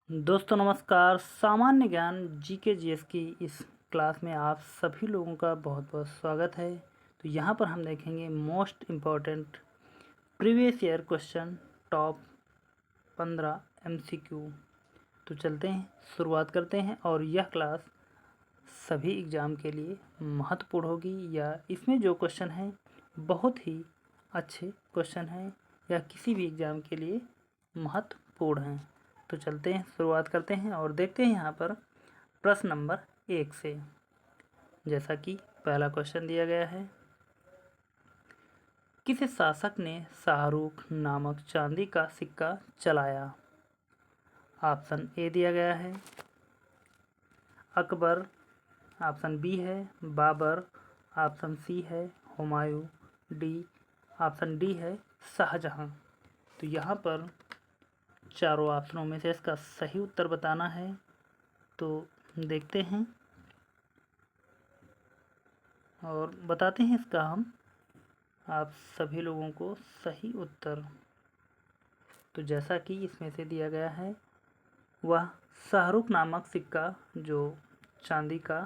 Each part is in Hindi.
दोस्तों नमस्कार। सामान्य ज्ञान जीके जीएस की इस क्लास में आप सभी लोगों का बहुत बहुत स्वागत है। तो यहाँ पर हम देखेंगे most important previous year question top 15 MCQ. तो चलते हैं, शुरुआत करते हैं। और यह क्लास सभी एग्ज़ाम के लिए महत्वपूर्ण होगी, या इसमें जो क्वेश्चन हैं बहुत ही अच्छे क्वेश्चन हैं, या किसी भी एग्ज़ाम के लिए महत्वपूर्ण हैं। तो चलते हैं, शुरुआत करते हैं और देखते हैं यहाँ पर प्रश्न नंबर 1 से। जैसा कि पहला क्वेश्चन दिया गया है, किस शासक ने शाहरुख नामक चांदी का सिक्का चलाया? ऑप्शन ए दिया गया है अकबर, ऑप्शन बी है बाबर, ऑप्शन सी है हुमायूं, ऑप्शन डी है शाहजहां। तो यहाँ पर चारों ऑप्शनों में से इसका सही उत्तर बताना है। तो देखते हैं और बताते हैं इसका हम आप सभी लोगों को सही उत्तर। तो जैसा कि इसमें से दिया गया है, वह शाहरुख नामक सिक्का जो चांदी का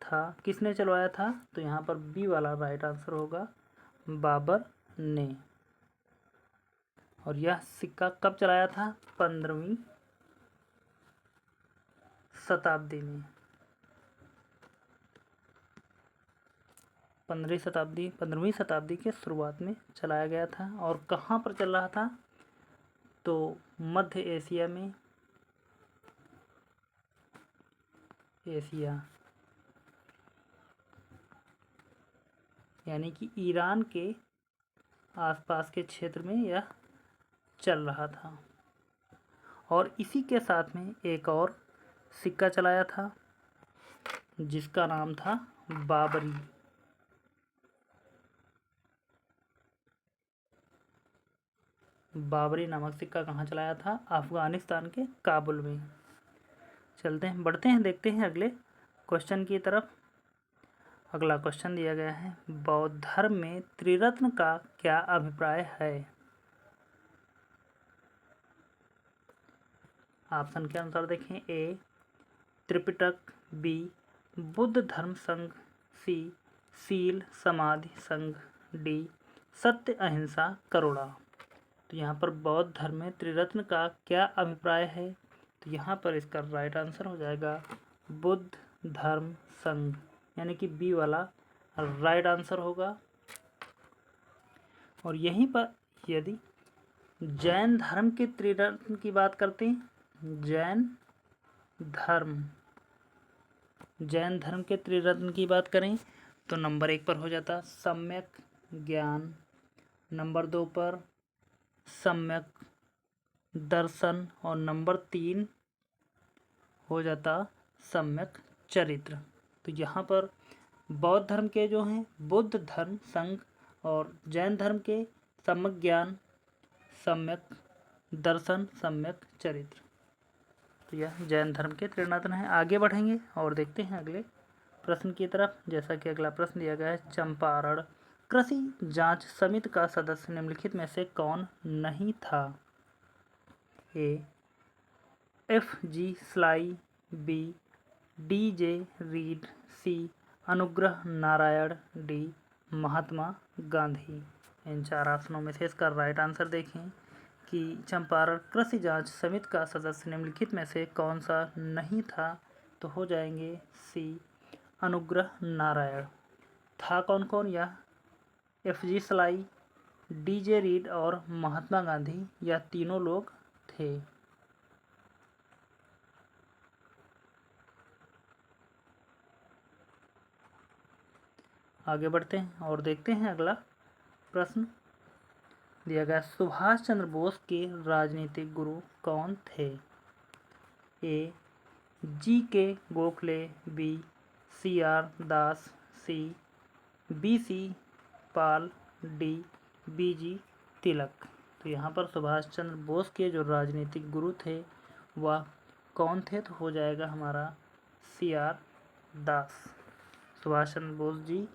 था, किसने चलवाया था? तो यहाँ पर बी वाला राइट आंसर होगा, बाबर ने। और यह सिक्का कब चलाया था? 15वीं शताब्दी में। 15वीं शताब्दी के शुरुआत में चलाया गया था। और कहाँ पर चल रहा था? तो मध्य एशिया में, एशिया यानी कि ईरान के आसपास के क्षेत्र में यह चल रहा था। और इसी के साथ में एक और सिक्का चलाया था जिसका नाम था बाबरी। बाबरी नामक सिक्का कहाँ चलाया था? अफ़गानिस्तान के काबुल में। चलते हैं, बढ़ते हैं, देखते हैं अगले क्वेश्चन की तरफ। अगला क्वेश्चन दिया गया है, बौद्ध धर्म में त्रिरत्न का क्या अभिप्राय है? ऑप्शन के अनुसार देखें, ए त्रिपिटक, बी बुद्ध धर्म संघ, सी सील समाधि संघ, डी सत्य अहिंसा करुणा। तो यहाँ पर बौद्ध धर्म में त्रिरत्न का क्या अभिप्राय है? तो यहाँ पर इसका राइट आंसर हो जाएगा बुद्ध धर्म संघ, यानी कि बी वाला राइट आंसर होगा। और यहीं पर यदि जैन धर्म के त्रिरत्न की बात करते हैं, जैन धर्म के त्रिरत्न की बात करें तो नंबर 1 पर हो जाता सम्यक ज्ञान, नंबर 2 पर सम्यक दर्शन, और नंबर 3 हो जाता सम्यक चरित्र। तो यहाँ पर बौद्ध धर्म के जो हैं बुद्ध धर्म संघ, और जैन धर्म के सम्यक ज्ञान, सम्यक दर्शन, सम्यक चरित्र। तो यह जैन धर्म के त्रिरत्न हैं। आगे बढ़ेंगे और देखते हैं अगले प्रश्न की तरफ। जैसा कि अगला प्रश्न दिया गया है, चंपारण कृषि जांच समिति का सदस्य निम्नलिखित में से कौन नहीं था? A F G. Sly, B D J. Reid, C Anugrah Narayan, D Mahatma Gandhi. इन चार ऑप्शनों में से इसका राइट आंसर देखें कि चंपारण कृषि जांच समिति का सदस्य निम्नलिखित में से कौन सा नहीं था? तो हो जाएंगे सी अनुग्रह नारायण। था कौन कौन? यह एफ.जी. Sly, DJ. रीड और महात्मा गांधी, यह तीनों लोग थे। आगे बढ़ते हैं और देखते हैं अगला प्रश्न दिया गया, सुभाष चंद्र बोस के राजनीतिक गुरु कौन थे? A G K. Gokhale, B C R. Das, C B C. Pal, D B G. Tilak. तो यहाँ पर सुभाष चंद्र बोस के जो राजनीतिक गुरु थे वह कौन थे? तो हो जाएगा हमारा सी.आर. दास। सुभाष चंद्र बोस जी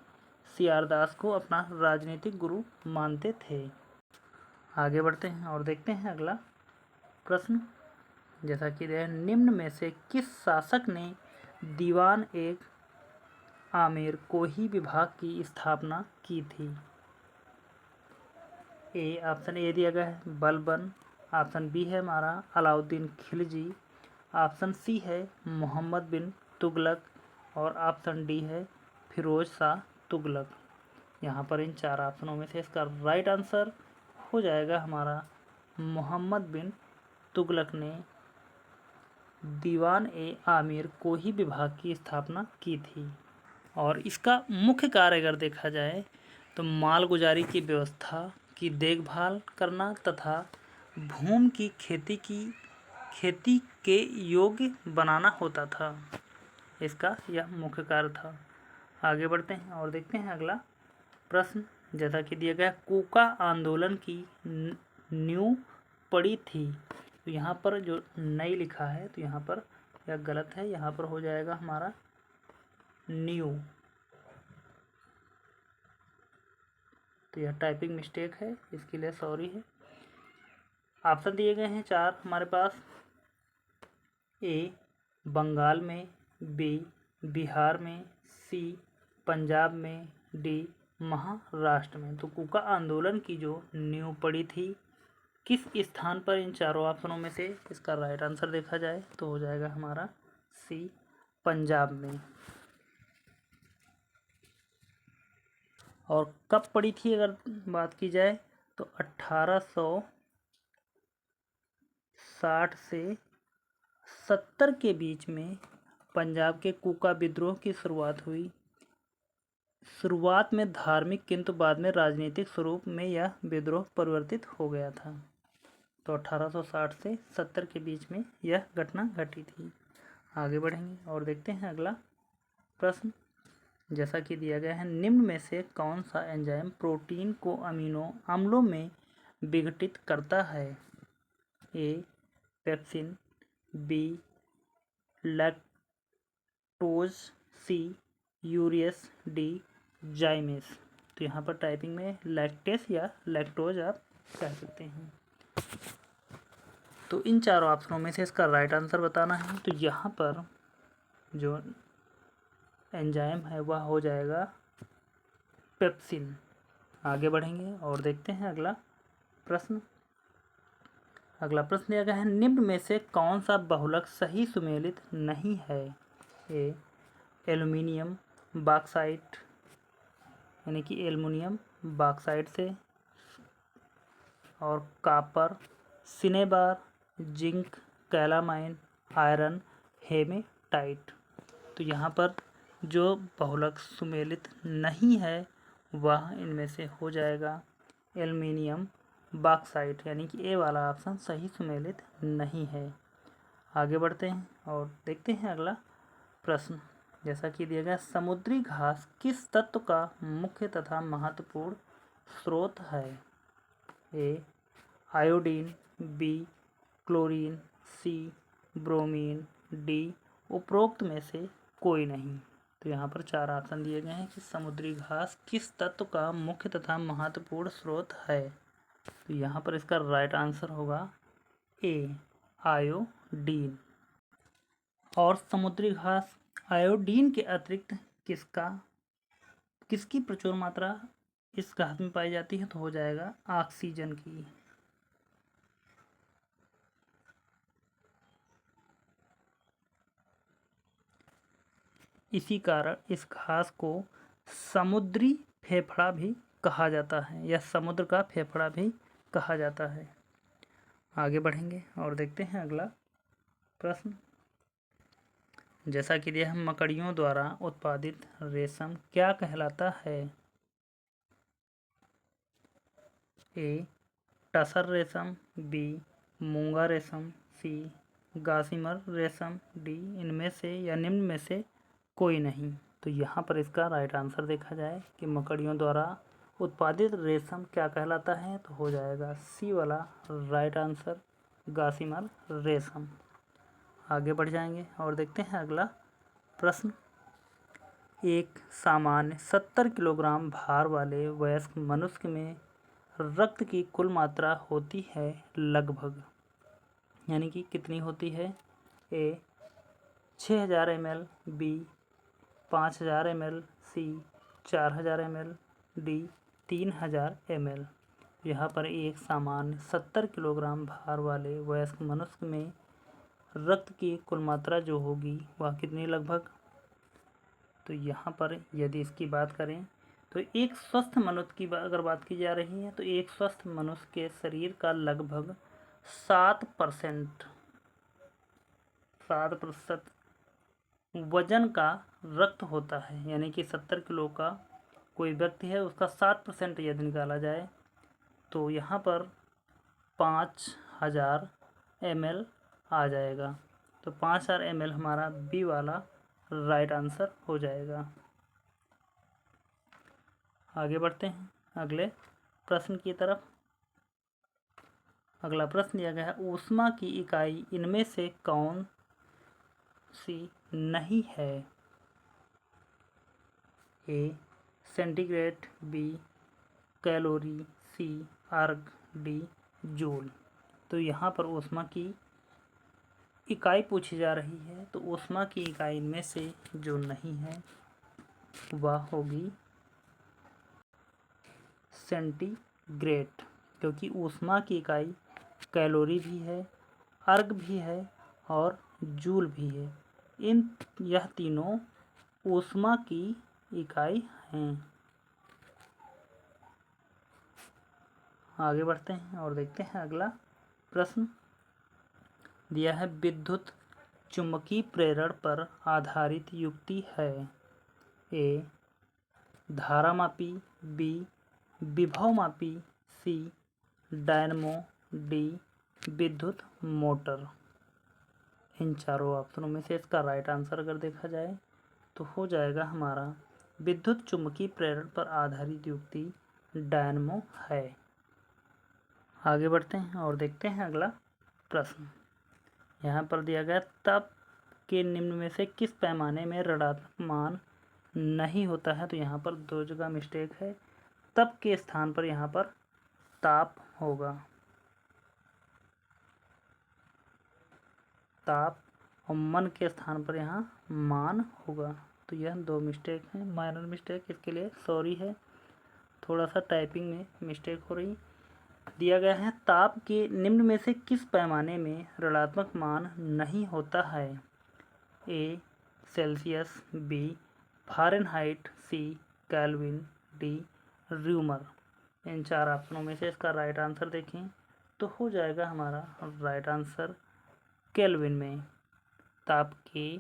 सी.आर. दास को अपना राजनीतिक गुरु मानते थे। आगे बढ़ते हैं और देखते हैं अगला प्रश्न जैसा कि निम्न में से किस शासक ने दीवान एक आमिर कोही विभाग की स्थापना की थी? ऑप्शन ए दिया गया है बलबन, ऑप्शन बी है हमारा अलाउद्दीन खिलजी, ऑप्शन सी है मोहम्मद बिन तुगलक और ऑप्शन डी है फिरोज शाह तुगलक। यहाँ पर इन चार ऑप्शनों में से इसका राइट आंसर हो जाएगा हमारा मोहम्मद बिन तुगलक ने दीवान ए आमिर कोही विभाग की स्थापना की थी। और इसका मुख्य कार्य अगर देखा जाए तो मालगुजारी की व्यवस्था की देखभाल करना तथा भूमि की खेती के योग्य बनाना होता था। इसका यह मुख्य कार्य था। आगे बढ़ते हैं और देखते हैं अगला प्रश्न। जैसा कि दिया गया कूका आंदोलन की नींव पड़ी थी, तो यहाँ पर जो नई लिखा है तो यहाँ पर यह गलत है, यहाँ पर हो जाएगा हमारा नींव। तो यह टाइपिंग मिस्टेक है, इसके लिए सॉरी है। ऑप्शन दिए गए हैं चार हमारे पास। ए बंगाल में, बी बिहार में, सी पंजाब में, डी महाराष्ट्र में। तो कूका आंदोलन की जो नींव पड़ी थी किस स्थान पर, इन चारों ऑप्शनों में से इसका राइट आंसर देखा जाए तो हो जाएगा हमारा सी पंजाब में। और कब पड़ी थी अगर बात की जाए तो 1860 से 70 के बीच में पंजाब के कूका विद्रोह की शुरुआत हुई। शुरुआत में धार्मिक किंतु बाद में राजनीतिक स्वरूप में यह विद्रोह परिवर्तित हो गया था। तो 1860 से 70 के बीच में यह घटना घटी थी। आगे बढ़ेंगे और देखते हैं अगला प्रश्न। जैसा कि दिया गया है निम्न में से कौन सा एंजाइम प्रोटीन को अमीनो अम्लों में विघटित करता है? ए पेप्सिन, बी लैक्टोज, सी यूरियस, डी जाइमेस। तो यहाँ पर टाइपिंग में लैक्टेस या लैक्टोज आप कह सकते हैं। तो इन चारों ऑप्शनों में से इसका राइट आंसर बताना है। तो यहाँ पर जो एंजाइम है वह हो जाएगा पेप्सिन। आगे बढ़ेंगे और देखते हैं अगला प्रश्न। अगला प्रश्न दिया गया है निम्न में से कौन सा बहुलक सही सुमेलित नहीं है? ए एल्युमिनियम बॉक्साइट यानी कि एल्युमिनियम बॉक्साइट से, और copper, cinnabar, zinc, calamine, iron, haematite. तो यहाँ पर जो बहुलक सुमेलित नहीं है वह इनमें से हो जाएगा एल्युमिनियम बॉक्साइट, यानी कि ए वाला ऑप्शन सही सुमेलित नहीं है। आगे बढ़ते हैं और देखते हैं अगला प्रश्न। जैसा कि दिया गया समुद्री घास किस तत्व का मुख्य तथा महत्वपूर्ण स्रोत है? A iodine, B chlorine, C bromine, D उपरोक्त में से कोई नहीं। तो यहाँ पर चार ऑप्शन दिए गए हैं कि समुद्री घास किस तत्व का मुख्य तथा महत्वपूर्ण स्रोत है। तो यहाँ पर इसका राइट आंसर होगा ए आयोडीन। और समुद्री घास आयोडीन के अतिरिक्त किसकी प्रचुर मात्रा इस घास में पाई जाती है? तो हो जाएगा ऑक्सीजन की। इसी कारण इस घास को समुद्री फेफड़ा भी कहा जाता है या समुद्र का फेफड़ा भी कहा जाता है। आगे बढ़ेंगे और देखते हैं अगला प्रश्न। जैसा कि दिया है मकड़ियों द्वारा उत्पादित रेशम क्या कहलाता है? ए टसर रेशम, बी मूंगा रेशम, सी गासिमर रेशम, डी इनमें से या निम्न में से कोई नहीं। तो यहाँ पर इसका राइट आंसर देखा जाए कि मकड़ियों द्वारा उत्पादित रेशम क्या कहलाता है तो हो जाएगा सी वाला राइट आंसर गासिमर रेशम। आगे बढ़ जाएंगे और देखते हैं अगला प्रश्न। एक सामान्य 70 किलोग्राम भार वाले वयस्क मनुष्य में रक्त की कुल मात्रा होती है लगभग। यानी कि कितनी होती है। ए 6000 ml, बी 5000 ml, सी 4000 ml, डी 3000 ml। यहाँ पर एक सामान्य 70 किलोग्राम भार वाले वयस्क मनुष्य में रक्त की कुल मात्रा जो होगी वह कितनी लगभग। तो यहाँ पर यदि इसकी बात करें तो एक स्वस्थ मनुष्य की अगर बात की जा रही है तो एक स्वस्थ मनुष्य के शरीर का लगभग 7% वजन का रक्त होता है। यानी कि 70 किलो का कोई व्यक्ति है, उसका 7% यदि निकाला जाए तो यहाँ पर 5000 ml आ जाएगा। तो 5000 ml हमारा बी वाला राइट आंसर हो जाएगा। आगे बढ़ते हैं अगले प्रश्न की तरफ। अगला प्रश्न दिया गया है, ऊष्मा की इकाई इनमें से कौन सी नहीं है। ए सेंटीग्रेड, बी कैलोरी, सी अर्ग, डी जूल। तो यहाँ पर ऊष्मा की इकाई पूछी जा रही है, तो ऊष्मा की इकाई इनमें से जो नहीं है वह होगी सेंटीग्रेड, क्योंकि ऊष्मा की इकाई कैलोरी भी है, अर्ग भी है और जूल भी है। यह तीनों ऊष्मा की इकाई हैं। आगे बढ़ते हैं और देखते हैं अगला प्रश्न दिया है, विद्युत चुम्बकीय प्रेरण पर आधारित युक्ति है। ए धारामापी, बी विभवमापी, सी डायनमो, डी विद्युत मोटर। इन चारों ऑप्शनों में से इसका राइट आंसर अगर देखा जाए तो हो जाएगा हमारा विद्युत चुम्बकीय प्रेरण पर आधारित युक्ति डायनमो है। आगे बढ़ते हैं और देखते हैं अगला प्रश्न। यहाँ पर दिया गया, ताप के निम्न में से किस पैमाने में ऋणात्मक मान नहीं होता है। तो यहाँ पर दो जगह मिस्टेक है। तप के स्थान पर यहाँ पर ताप होगा, ताप, और मन के स्थान पर यहाँ मान होगा। तो यह दो मिस्टेक हैं, माइनर मिस्टेक, इसके लिए सॉरी है, थोड़ा सा टाइपिंग में मिस्टेक हो रही। दिया गया है, ताप के निम्न में से किस पैमाने में ऋणात्मक मान नहीं होता है। ए सेल्सियस, बी फ़ारेनहाइट, सी केल्विन, डी र्यूमर। इन चार ऑप्शनों में से इसका राइट आंसर देखें तो हो जाएगा हमारा राइट आंसर केल्विन में। ताप के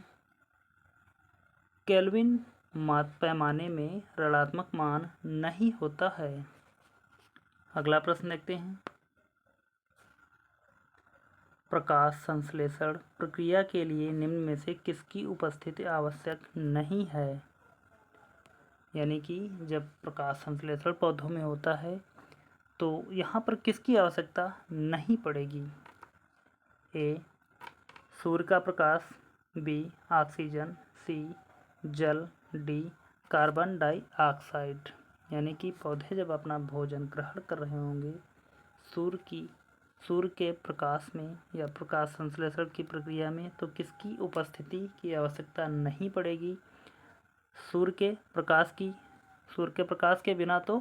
केल्विन पैमाने में ऋणात्मक मान नहीं होता है। अगला प्रश्न देखते हैं, प्रकाश संश्लेषण प्रक्रिया के लिए निम्न में से किसकी उपस्थिति आवश्यक नहीं है। यानी कि जब प्रकाश संश्लेषण पौधों में होता है तो यहाँ पर किसकी आवश्यकता नहीं पड़ेगी। ए सूर्य का प्रकाश, बी ऑक्सीजन, सी जल, डी कार्बन डाइऑक्साइड। यानी कि पौधे जब अपना भोजन ग्रहण कर रहे होंगे सूर्य के प्रकाश में या प्रकाश संश्लेषण की प्रक्रिया में, तो किसकी उपस्थिति की आवश्यकता नहीं पड़ेगी। सूर्य के प्रकाश के बिना तो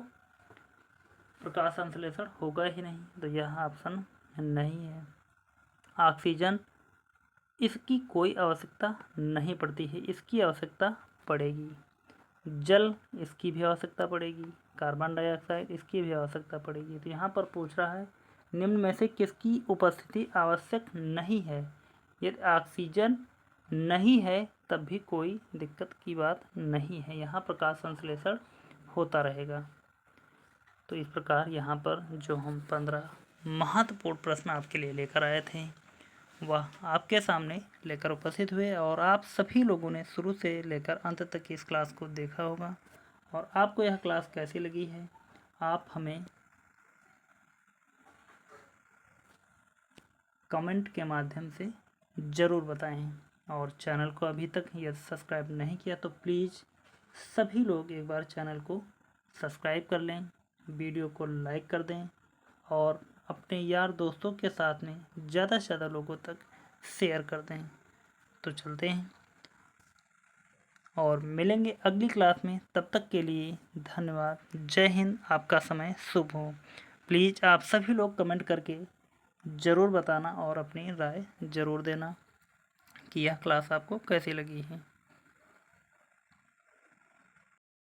प्रकाश संश्लेषण होगा ही नहीं, तो यह ऑप्शन नहीं है। ऑक्सीजन, इसकी कोई आवश्यकता नहीं पड़ती है, इसकी आवश्यकता पड़ेगी। जल, इसकी भी आवश्यकता पड़ेगी। कार्बन डाइऑक्साइड, इसकी भी आवश्यकता पड़ेगी। तो यहाँ पर पूछ रहा है निम्न में से किसकी उपस्थिति आवश्यक नहीं है। यदि ऑक्सीजन नहीं है तब भी कोई दिक्कत की बात नहीं है, यहाँ प्रकाश संश्लेषण होता रहेगा। तो इस प्रकार यहाँ पर जो हम 15 महत्वपूर्ण प्रश्न आपके लिए लेकर आए थे वह आपके सामने लेकर उपस्थित हुए, और आप सभी लोगों ने शुरू से लेकर अंत तक इस क्लास को देखा होगा। और आपको यह क्लास कैसी लगी है आप हमें कमेंट के माध्यम से ज़रूर बताएं। और चैनल को अभी तक यदि सब्सक्राइब नहीं किया तो प्लीज़ सभी लोग एक बार चैनल को सब्सक्राइब कर लें, वीडियो को लाइक कर दें और अपने यार दोस्तों के साथ में ज़्यादा से ज़्यादा लोगों तक शेयर कर दें। तो चलते हैं और मिलेंगे अगली क्लास में। तब तक के लिए धन्यवाद। जय हिंद। आपका समय शुभ हो। प्लीज़ आप सभी लोग कमेंट करके ज़रूर बताना और अपनी राय ज़रूर देना कि यह क्लास आपको कैसी लगी है।